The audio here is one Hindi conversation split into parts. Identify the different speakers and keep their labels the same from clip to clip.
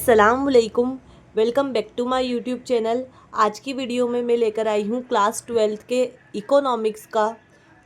Speaker 1: अस्सलामुअलैकुम। Welcome back to my YouTube channel. आज की वीडियो में मैं लेकर आई हूँ क्लास 12th के इकोनॉमिक्स का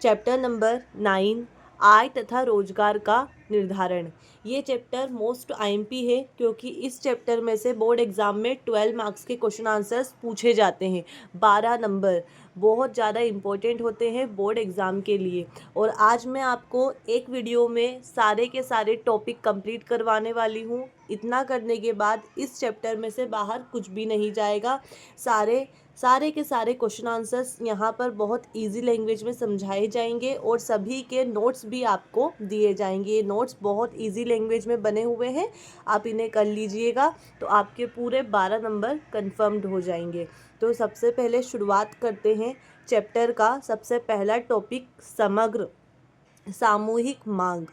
Speaker 1: चैप्टर नंबर 9 आय तथा रोजगार का निर्धारण। ये चैप्टर मोस्ट आईएमपी है क्योंकि इस चैप्टर में से बोर्ड एग्ज़ाम में 12 मार्क्स के क्वेश्चन आंसर्स पूछे जाते हैं। 12 नंबर बहुत ज़्यादा इम्पोर्टेंट होते हैं बोर्ड एग्ज़ाम के लिए। और आज मैं आपको एक वीडियो में सारे के सारे टॉपिक कंप्लीट करवाने वाली हूँ। इतना करने के बाद इस चैप्टर में से बाहर कुछ भी नहीं जाएगा। सारे के सारे क्वेश्चन आंसर्स यहाँ पर बहुत इजी लैंग्वेज में समझाए जाएंगे और सभी के नोट्स भी आपको दिए जाएंगे। ये नोट्स बहुत इजी लैंग्वेज में बने हुए हैं, आप इन्हें कर लीजिएगा तो आपके पूरे 12 नंबर कंफर्म्ड हो जाएंगे। तो सबसे पहले शुरुआत करते हैं चैप्टर का। सबसे पहला टॉपिक समग्र सामूहिक मांग।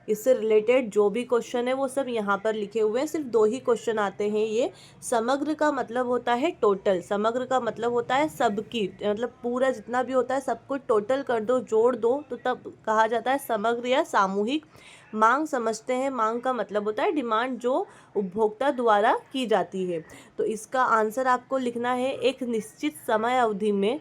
Speaker 1: इससे रिलेटेड जो भी क्वेश्चन है वो सब यहाँ पर लिखे हुए हैं। सिर्फ 2 ही क्वेश्चन आते हैं। ये समग्र का मतलब होता है टोटल, समग्र का मतलब होता है सबकी, मतलब पूरा जितना भी होता है सबको टोटल कर दो, जोड़ दो तो तब कहा जाता है समग्र या सामूहिक। मांग समझते हैं, मांग का मतलब होता है डिमांड जो उपभोक्ता द्वारा की जाती है। तो इसका आंसर आपको लिखना है एक निश्चित समय अवधि में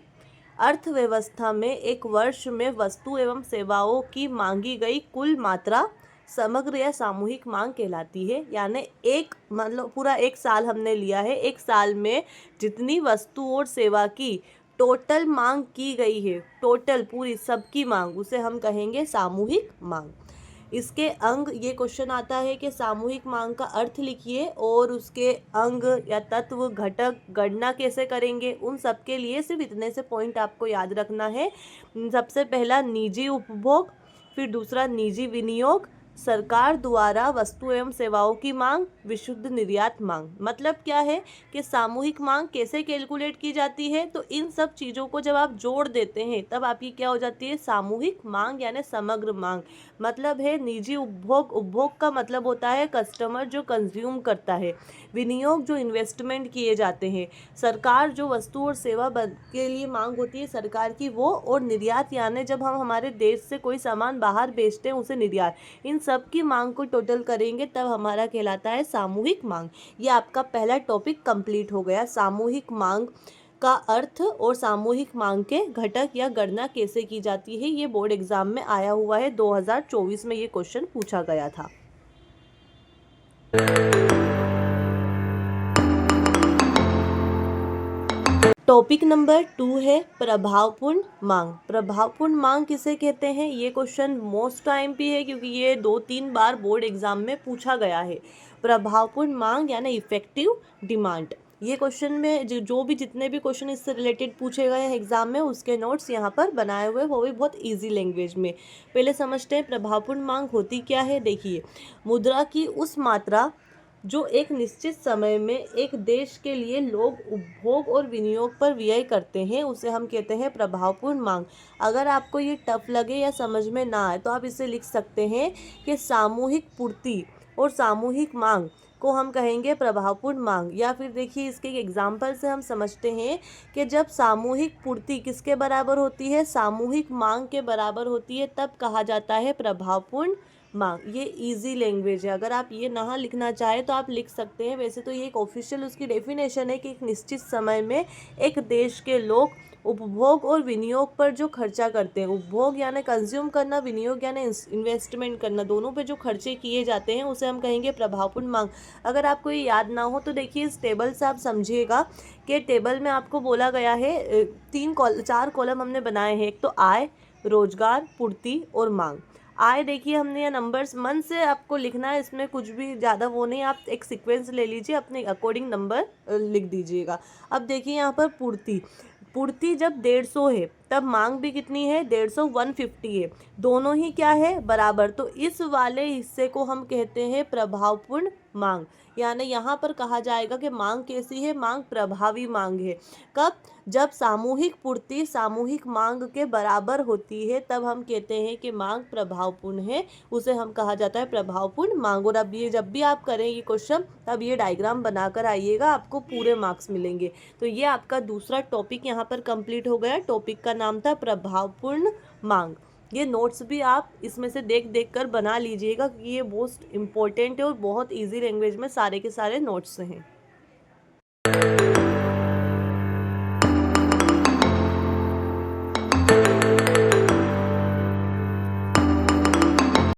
Speaker 1: अर्थव्यवस्था में एक वर्ष में वस्तु एवं सेवाओं की मांगी गई कुल मात्रा समग्र या सामूहिक मांग कहलाती है। यानी एक मतलब पूरा एक साल हमने लिया है, एक साल में जितनी वस्तु और सेवा की टोटल मांग की गई है, टोटल पूरी सबकी मांग, उसे हम कहेंगे सामूहिक मांग। इसके अंग, ये क्वेश्चन आता है कि सामूहिक मांग का अर्थ लिखिए और उसके अंग या तत्व घटक गणना कैसे करेंगे। उन सब के लिए सिर्फ इतने से पॉइंट आपको याद रखना है। सबसे पहला निजी उपभोग, फिर दूसरा निजी विनियोग, सरकार द्वारा वस्तु एवं सेवाओं की मांग, विशुद्ध निर्यात मांग। मतलब क्या है कि सामूहिक मांग कैसे कैलकुलेट की जाती है। तो इन सब चीज़ों को जब आप जोड़ देते हैं तब आपकी क्या हो जाती है सामूहिक मांग यानी समग्र मांग। मतलब है निजी उपभोग, उपभोग का मतलब होता है कस्टमर जो कंज्यूम करता है, विनियोग जो इन्वेस्टमेंट किए जाते हैं, सरकार जो वस्तु और सेवा के लिए मांग होती है सरकार की वो, और निर्यात यानी जब हम हमारे देश से कोई सामान बाहर बेचते हैं उसे निर्यात। इन सब की मांग को टोटल करेंगे तब हमारा कहलाता है सामूहिक मांग। ये आपका पहला टॉपिक कंप्लीट हो गया, सामूहिक मांग का अर्थ और सामूहिक मांग के घटक या गणना कैसे की जाती है। ये बोर्ड एग्जाम में आया हुआ है, 2024 में ये क्वेश्चन पूछा गया था। टॉपिक नंबर 2 है प्रभावपूर्ण मांग। प्रभावपूर्ण मांग किसे कहते हैं, ये क्वेश्चन मोस्ट आईएमपी है क्योंकि ये 2-3 बार बोर्ड एग्जाम में पूछा गया है। प्रभावपूर्ण मांग यानी इफेक्टिव डिमांड। ये क्वेश्चन में जो भी जितने भी क्वेश्चन इससे रिलेटेड पूछे गए हैं एग्जाम में उसके नोट्स यहाँ पर बनाए हुए, वो भी बहुत इजी लैंग्वेज में। पहले समझते हैं प्रभावपूर्ण मांग होती क्या है। देखिए, मुद्रा की उस मात्रा जो एक निश्चित समय में एक देश के लिए लोग उपभोग और विनियोग पर व्यय करते हैं उसे हम कहते हैं प्रभावपूर्ण मांग। अगर आपको ये टफ लगे या समझ में ना आए तो आप इसे लिख सकते हैं कि सामूहिक पूर्ति और सामूहिक मांग को हम कहेंगे प्रभावपूर्ण मांग। या फिर देखिए इसके एक एग्जाम्पल से हम समझते हैं कि जब सामूहिक पूर्ति किसके बराबर होती है, सामूहिक मांग के बराबर होती है, तब कहा जाता है प्रभावपूर्ण मांग। ये इजी लैंग्वेज है, अगर आप ये ना लिखना चाहें तो आप लिख सकते हैं। वैसे तो ये एक ऑफिशियल उसकी डेफिनेशन है कि एक निश्चित समय में एक देश के लोग उपभोग और विनियोग पर जो खर्चा करते हैं, उपभोग यानी कंज्यूम करना, विनियोग यानी इन्वेस्टमेंट करना, दोनों पे जो खर्चे किए जाते हैं उसे हम कहेंगे प्रभावपूर्ण मांग। अगर आपको ये याद ना हो तो देखिए इस टेबल से आप समझिएगा कि टेबल में आपको बोला गया है 4 कॉलम हमने बनाए हैं। एक तो आय, रोजगार, पूर्ति और मांग। आय देखिए हमने ये नंबर्स मन से आपको लिखना है, इसमें कुछ भी ज़्यादा वो नहीं, आप एक सीक्वेंस ले लीजिए अपने अकॉर्डिंग नंबर लिख दीजिएगा। अब देखिए यहाँ पर पूर्ति, पूर्ति जब 150 है तब मांग भी कितनी है 150, 150 है, दोनों ही क्या है बराबर। तो इस वाले हिस्से को हम कहते हैं प्रभावपूर्ण मांग। यानी यहाँ पर कहा जाएगा कि मांग कैसी है, मांग प्रभावी मांग है। कब, जब सामूहिक पूर्ति सामूहिक मांग के बराबर होती है तब हम कहते हैं कि मांग प्रभावपूर्ण है, उसे हम कहा जाता है प्रभावपूर्ण मांग। और अब ये जब भी आप करें ये क्वेश्चन तब ये डायग्राम बनाकर आइएगा, आपको पूरे मार्क्स मिलेंगे। तो ये आपका दूसरा टॉपिक यहाँ पर कंप्लीट हो गया। टॉपिक का नाम था प्रभावपूर्ण मांग। ये नोट्स भी आप इसमें से देख देख कर बना लीजिएगा क्योंकि ये मोस्ट इम्पोर्टेंट है और बहुत ईजी लैंग्वेज में सारे के सारे नोट्स हैं।